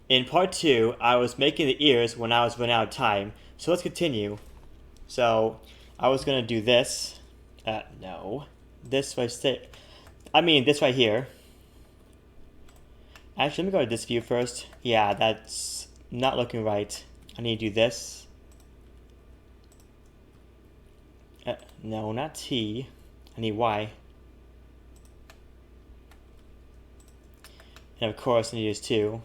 In part 2, I was making the ears when I was running out of time. So let's continue. So I was going to do this. No. This right this right here. Actually, let me go to this view first. Yeah, that's not looking right. I need to do this. No, not T. I need Y. And of course, I need to use 2.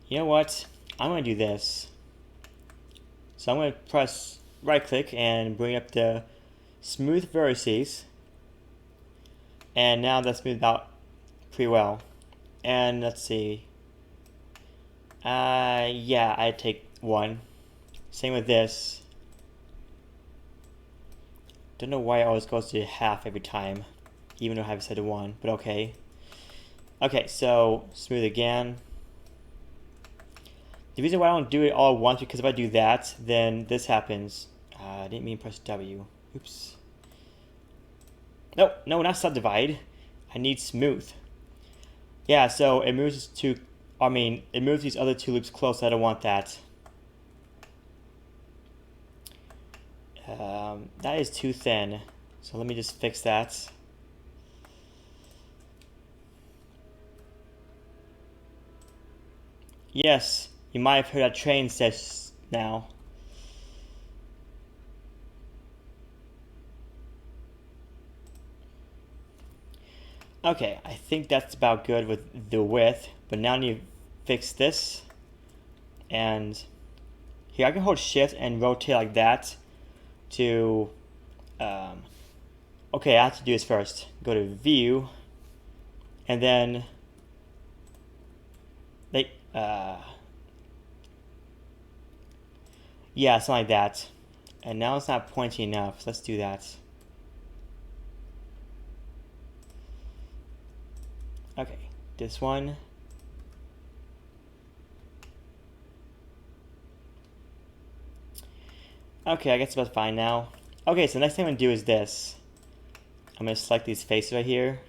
You know what? I'm going to do this. So I'm going to press right click and bring up the smooth vertices. And now that's smoothed out pretty well. And let's see. Yeah, I take 1. Same with this. Don't know why it always goes to half every time, even though I have set to 1, but okay. Okay, so smooth again. The reason why I don't do it all at once, because if I do that, then this happens. I didn't mean press W. Oops. No, not subdivide. I need smooth. Yeah, so it moves it moves these other 2 loops close. I don't want that. That is too thin. So let me just fix that. Yes, you might have heard that train says now. Okay, I think that's about good with the width, but now I need to fix this. And here I can hold shift and rotate like that to, okay, I have to do this first. Go to view, and then, yeah, something like that. And now it's not pointy enough, so let's do that. Okay, this one. Okay, I guess it's about fine now. Okay, so the next thing I'm going to do is this. I'm going to select these faces right here.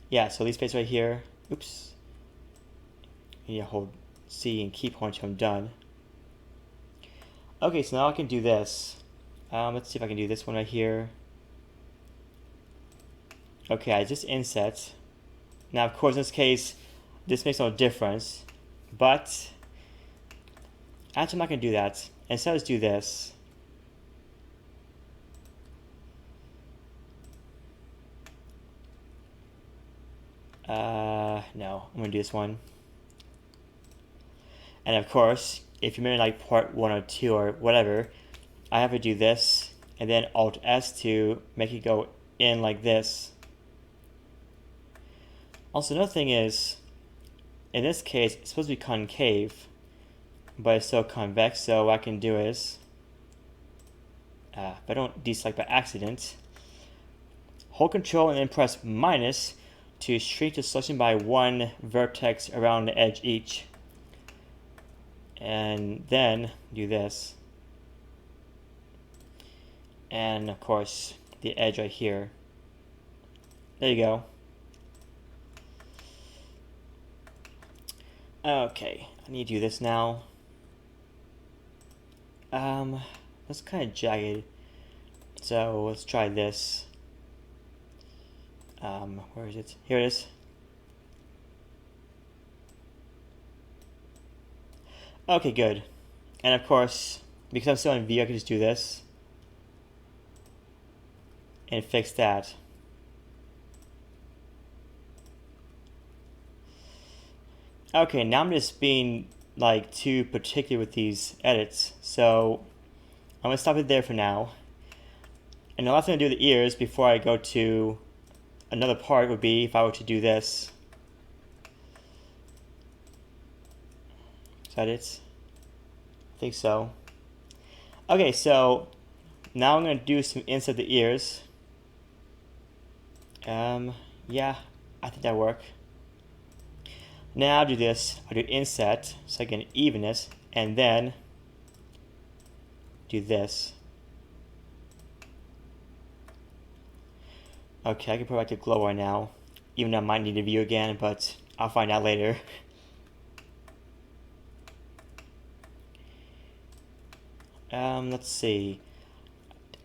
Yeah, so these faces right here. Oops. I need to hold C and keep holding until I'm done. Okay, so now I can do this. Let's see if I can do this one right here. Okay, I just inset. Now, of course, in this case, this makes no difference. But actually, I'm not going to do that. Instead, let's do this. No, I'm going to do this one. And of course, if you're in like part 1 or 2 or whatever, I have to do this and then Alt S to make it go in like this. Also, another thing is, in this case, it's supposed to be concave, but it's still convex, so what I can do is, if I don't deselect by accident, hold Control and then press minus to shrink the selection by 1 vertex around the edge each. And then do this. And of course, the edge right here. There you go. Okay, I need to do this now. That's kind of jagged. So let's try this. Where is it? Here it is. Okay, good. And of course, because I'm still in view, I can just do this and fix that. Okay, now I'm just being like too particular with these edits, so I'm gonna stop it there for now. And the last thing to do with the ears before I go to another part would be if I were to do this. Is that it? I think so. Okay, so now I'm gonna do some inside the ears. Yeah, I think that work. Now I'll do this. I'll do inset, so I get evenness, and then do this. Okay, I can put back to glow right now. Even though I might need to view again, but I'll find out later. Let's see.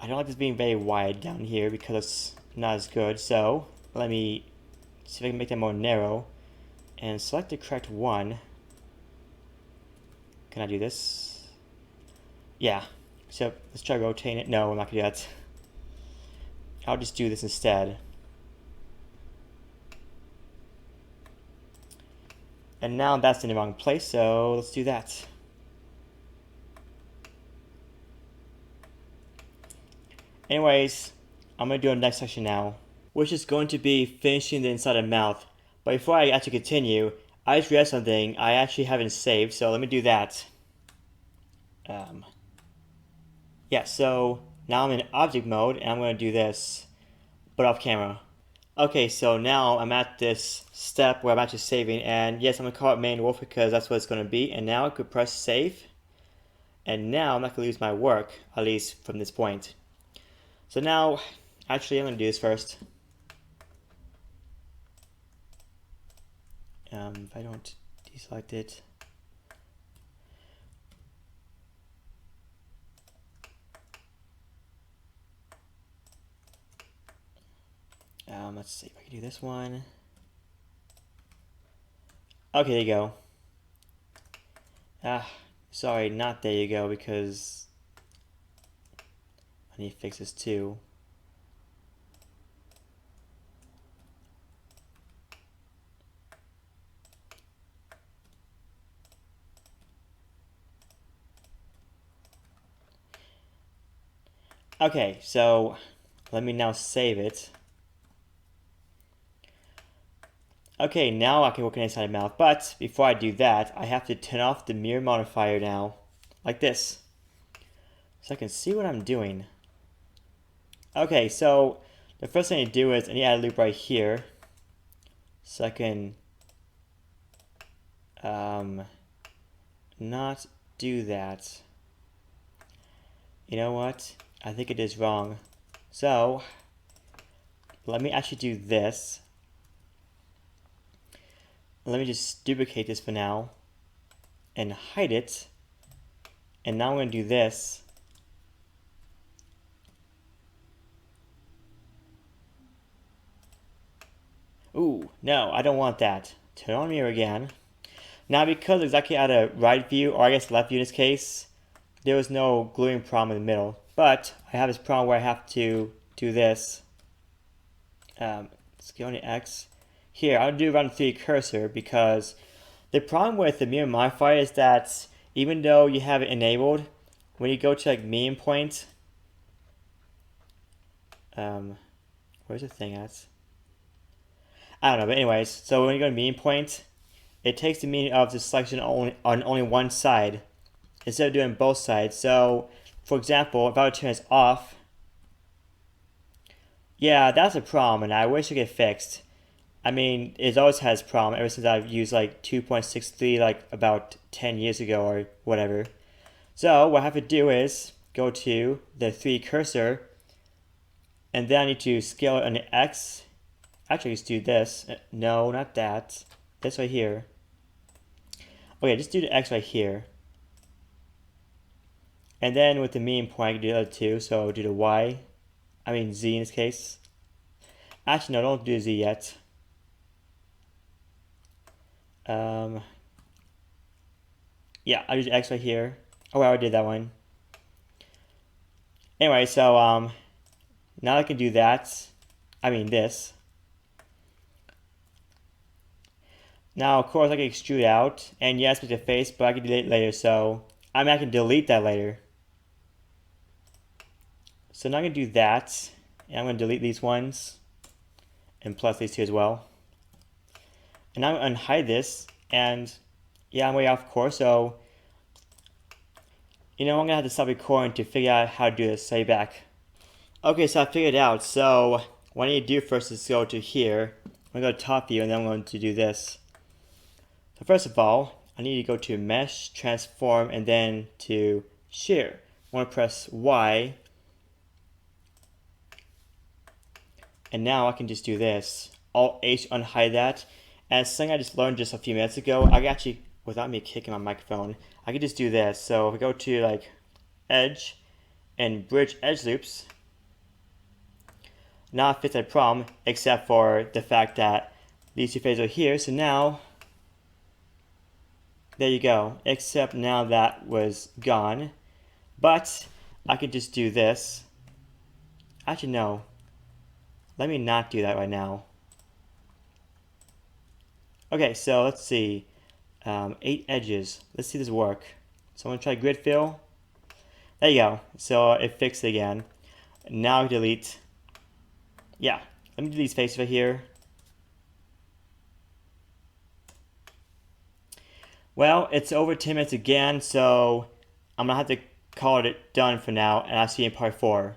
I don't like this being very wide down here because it's not as good. So let me see if I can make that more narrow and select the correct one. Can I do this? Yeah. So let's try rotating it. No, I'm not gonna do that. I'll just do this instead. And now that's in the wrong place, so let's do that. Anyways, I'm going to do the next section now, which is going to be finishing the inside of the mouth. But before I actually continue, I just realized something I actually haven't saved, so let me do that. Yeah, so now I'm in object mode, and I'm going to do this, but off camera. Okay, so now I'm at this step where I'm actually saving, and yes, I'm going to call it main wolf because that's what it's going to be, and now I could press save, and now I'm not going to lose my work, at least from this point. So now, actually, I'm going to do this first. If I don't deselect it. Let's see if I can do this one. Okay, there you go. Sorry, not there you go, because I need to fix this too. Okay, so let me now save it. Okay, now I can work inside my mouth, but before I do that, I have to turn off the mirror modifier now, like this, so I can see what I'm doing. Okay, so the first thing to do is I need to add a loop right here, so I can not do that. You know what? I think it is wrong. So let me actually do this. Let me just duplicate this for now and hide it. And now I'm going to do this. Ooh, no, I don't want that. Turn on mirror again. Now because it's actually at a right view, or I guess left view in this case, there was no gluing problem in the middle. But I have this problem where I have to do this. Scale on the X. Here, I'll do around 3 cursor because the problem with the mirror modifier is that even though you have it enabled, when you go to like median point, where's the thing at? I don't know, but anyways, so when you go to median point, it takes the meaning of the selection on only one side instead of doing both sides. So, for example, if I would turn this off, yeah, that's a problem, and I wish it could get fixed. I mean, it always has problem ever since I've used like 2.63 like about 10 years ago or whatever. So what I have to do is go to the 3 cursor, and then I need to scale it on the X. Actually, just do this. No, not that. This right here. Okay, just do the X right here. And then with the mean point, I can do the other two. So do the Y. I mean Z in this case. Actually, no, don't do Z yet. Yeah, I'll use X right here. Oh, I already did that one. Anyway, so now I can do that. I mean this. Now, of course, I can extrude out, and yes, with the face, but I can delete it later, so I can delete that later. So now I'm going to do that, and I'm going to delete these ones, and plus these two as well. And now I'm going to unhide this, and yeah, I'm way off course, so I'm going to have to stop recording to figure out how to do this. Say back. Okay, so I figured it out. So what I need to do first is go to here. I'm going to go to top view, and then I'm going to do this. So first of all, I need to go to Mesh, Transform, and then to Shear. I want to press Y. And now I can just do this. Alt H unhide that. And something I just learned just a few minutes ago, I can actually, without me kicking my microphone, I can just do this. So if we go to like edge and bridge edge loops, now it fits that problem, except for the fact that these two phases are here. So now, there you go. Except now that was gone. But I could just do this. Actually, no. Let me not do that right now. Okay, so let's see. 8 edges. Let's see this work. So I'm going to try grid fill. There you go. So it fixed it again. Now delete. Yeah, let me delete these faces right here. Well, it's over 10 minutes again, so I'm going to have to call it done for now, and I'll see you in part 4.